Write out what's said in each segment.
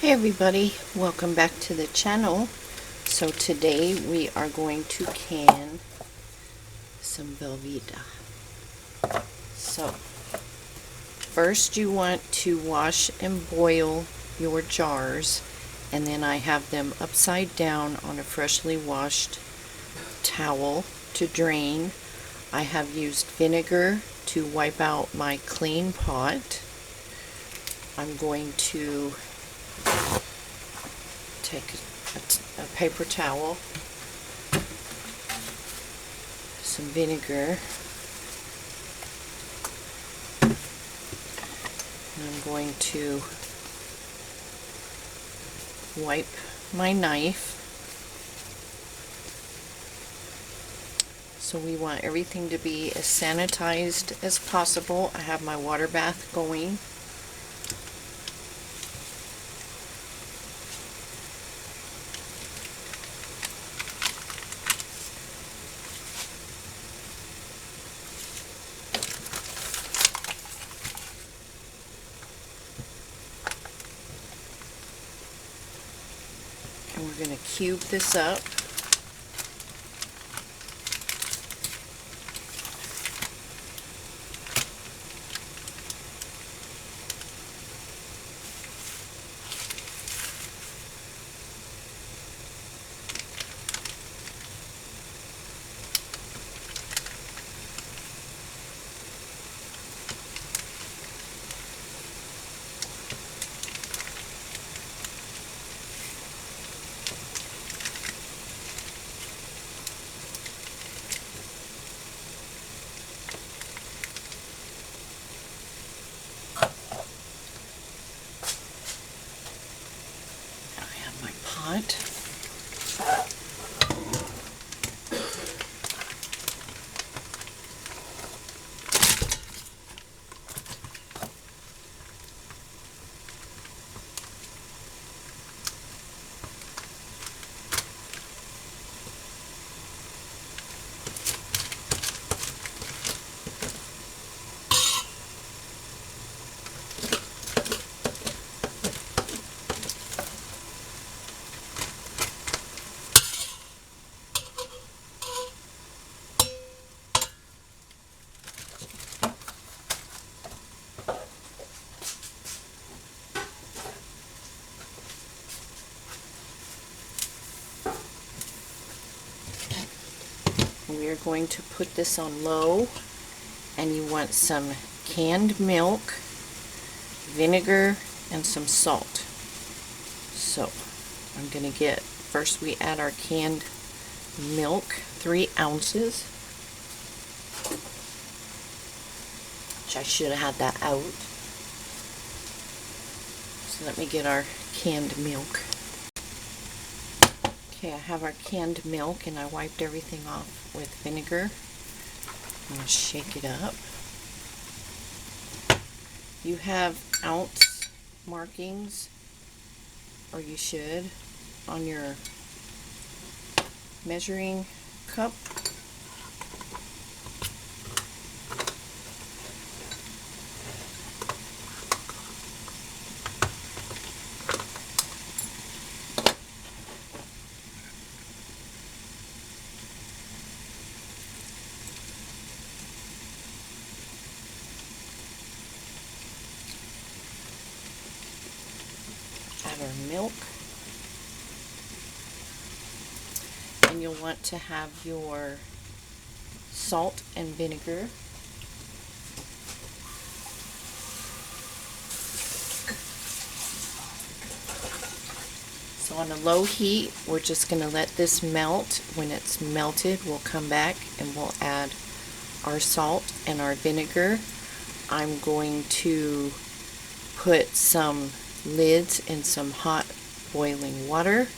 Hey everybody, welcome back to the channel. So today we are going to can some Velveeta. So first you want to wash and boil your jars, and then I have them upside down on a freshly washed towel to drain. I have used vinegar to wipe out my clean pot. I'm going to take a paper towel, some vinegar, and I'm going to wipe my knife. So we want everything to be as sanitized as possible. I have my water bath going. And we're going to cube this up. Pot. We are going to put this on low, and you want some canned milk, vinegar, and some salt. So I'm going to get, first we add our canned milk, 3 ounces, which I should have had that out. So let me get our canned milk. Okay, I have our canned milk, and I wiped everything off with vinegar. I'm going to shake it up. You have ounce markings, or you should, on your measuring cup. Add our milk, and you'll want to have your salt and vinegar. So on a low heat, we're just going to let this melt. When it's melted, we'll come back and we'll add our salt and our vinegar. I'm going to put some lids in some hot boiling water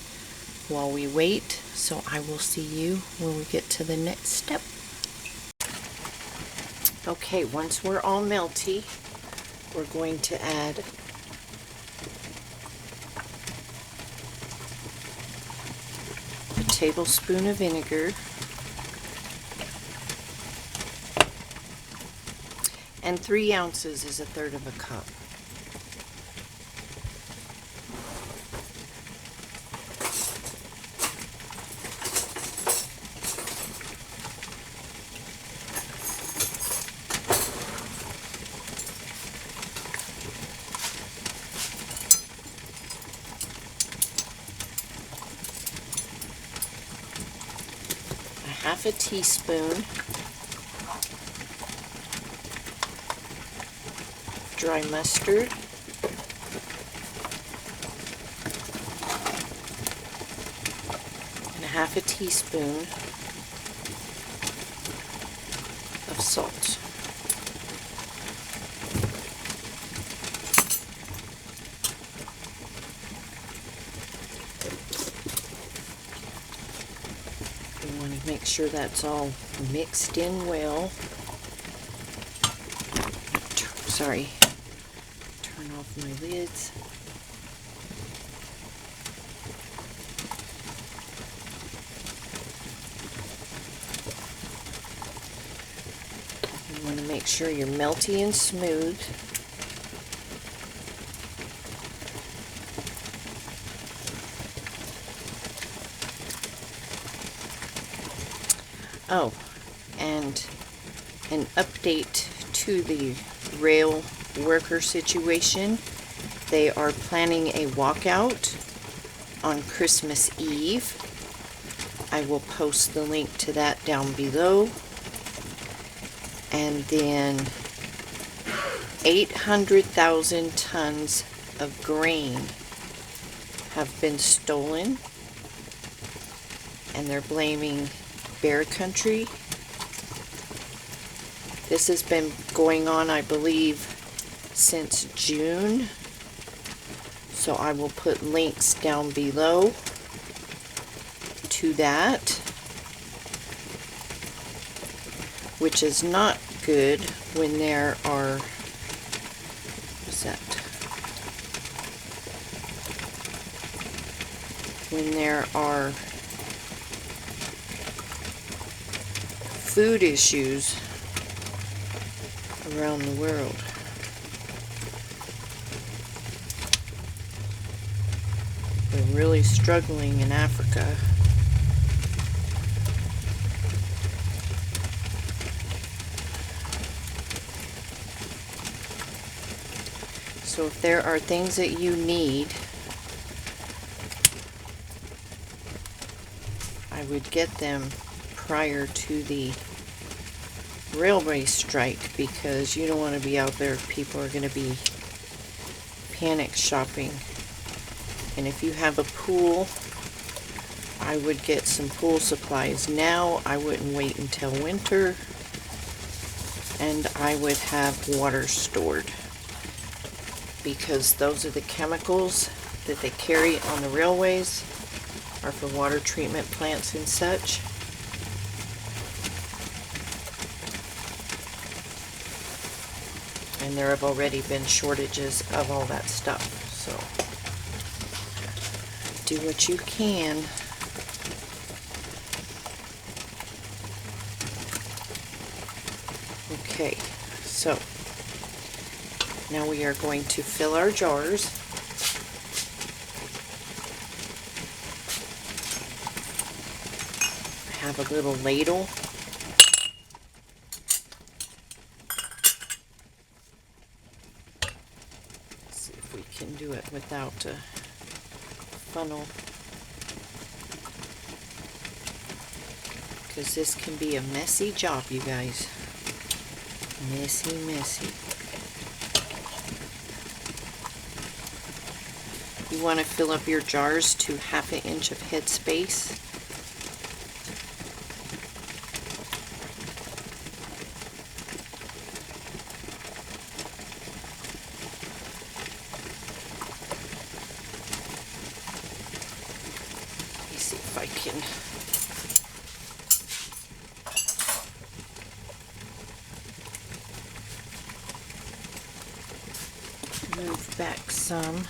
while we wait. So I will see you when we get to the next step. Okay, once we're all melty, we're going to add a tablespoon of vinegar and 3 ounces is 1/3 of a cup. 1/2 teaspoon dry mustard, and 1/2 teaspoon of salt. You want to make sure that's all mixed in well. Sorry, turn off my lids. You want to make sure you're melty and smooth. Oh, and an update to the rail worker situation. They are planning a walkout on Christmas Eve. I will post the link to that down below. And then 800,000 tons of grain have been stolen, and they're blaming Bear Country. This has been going on, I believe, since June. So I will put links down below to that, which is not good when there are, what's that? When there are food issues around the world. We're really struggling in Africa. So if there are things that you need, I would get them prior to the railway strike, because you don't want to be out there if people are going to be panic shopping. And if you have a pool, I would get some pool supplies now. I wouldn't wait until winter. And I would have water stored, because those are the chemicals that they carry on the railways, are for water treatment plants and such. And there have already been shortages of all that stuff. So do what you can. Okay, so now we are going to fill our jars. I have a little ladle. Can do it without a funnel, because this can be a messy job, you guys. Messy, messy. You want to fill up your jars to 1/2 inch of head space. If I can move back some.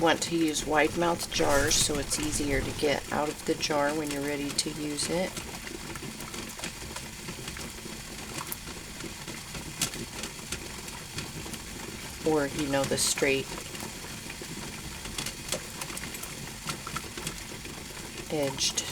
want to use wide mouth jars so it's easier to get out of the jar when you're ready to use it. Or, you know, the straight edged.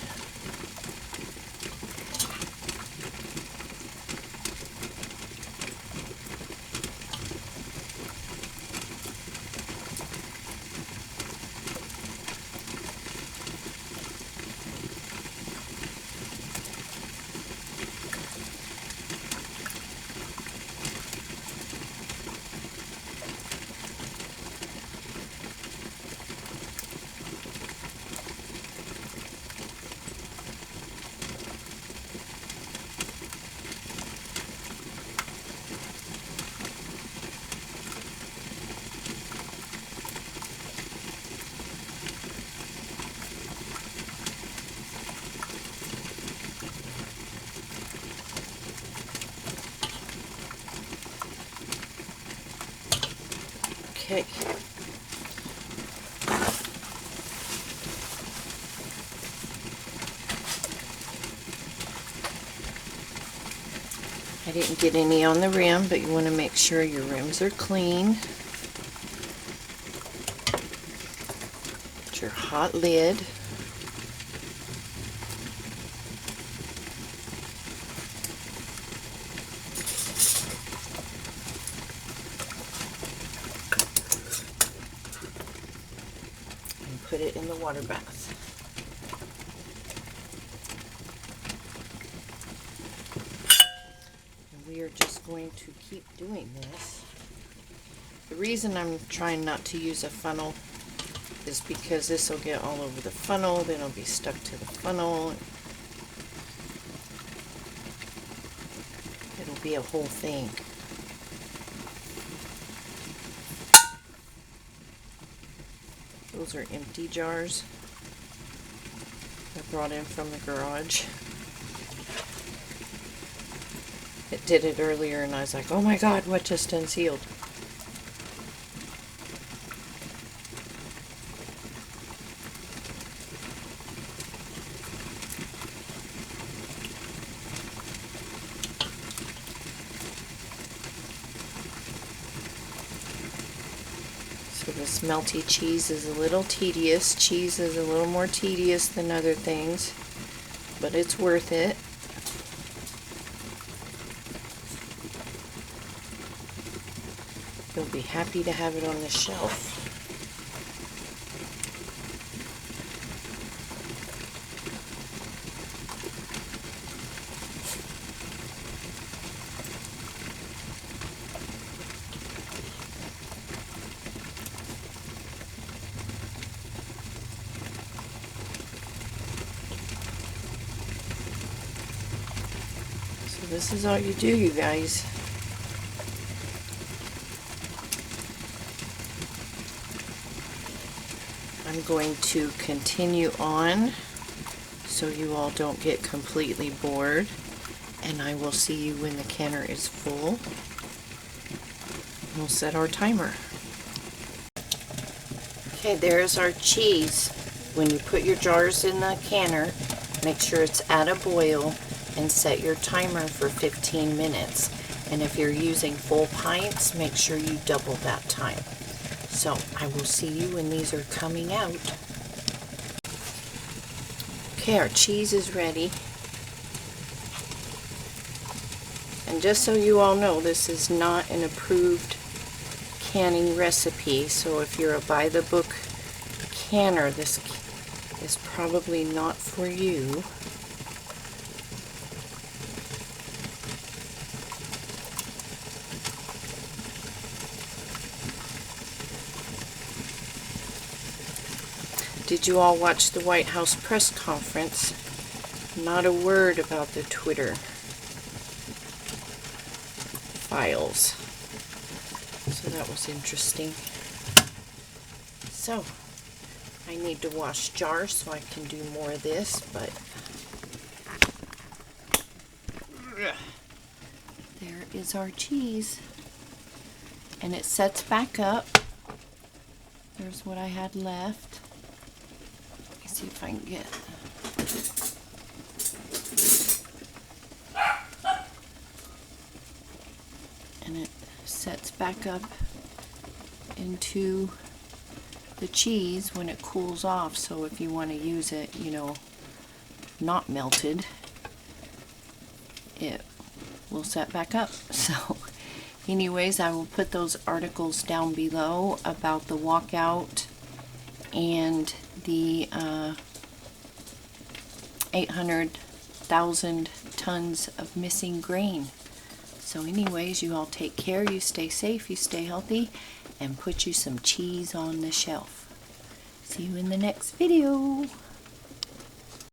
Okay. I didn't get any on the rim, but you want to make sure your rims are clean. Get your hot lid. Put it in the water bath. And we are just going to keep doing this. The reason I'm trying not to use a funnel is because this will get all over the funnel, then it'll be stuck to the funnel. It'll be a whole thing. Those are empty jars I brought in from the garage. It did it earlier and I was like, oh my god, what just unsealed? So this melty cheese is a little tedious. Cheese is a little more tedious than other things, but it's worth it. You'll be happy to have it on the shelf. So this is all you do, you guys. I'm going to continue on so you all don't get completely bored, and I will see you when the canner is full. We'll set our timer. Okay, there's our cheese. When you put your jars in the canner, make sure it's at a boil and set your timer for 15 minutes. And if you're using full pints, make sure you double that time. So I will see you when these are coming out. Okay, our cheese is ready. And just so you all know, this is not an approved canning recipe, so if you're a by-the-book canner, this is probably not for you. Did you all watch the White House press conference? Not a word about the Twitter files. So that was interesting. So, I need to wash jars so I can do more of this, but there is our cheese. And it sets back up. There's what I had left. Let me see if I can get... And it sets back up into the cheese when it cools off, so if you want to use it, you know, not melted, it will set back up. So anyways, I will put those articles down below about the walkout and the 800,000 tons of missing grain. So anyways, you all take care, you stay safe, you stay healthy, and put you some cheese on the shelf. See you in the next video.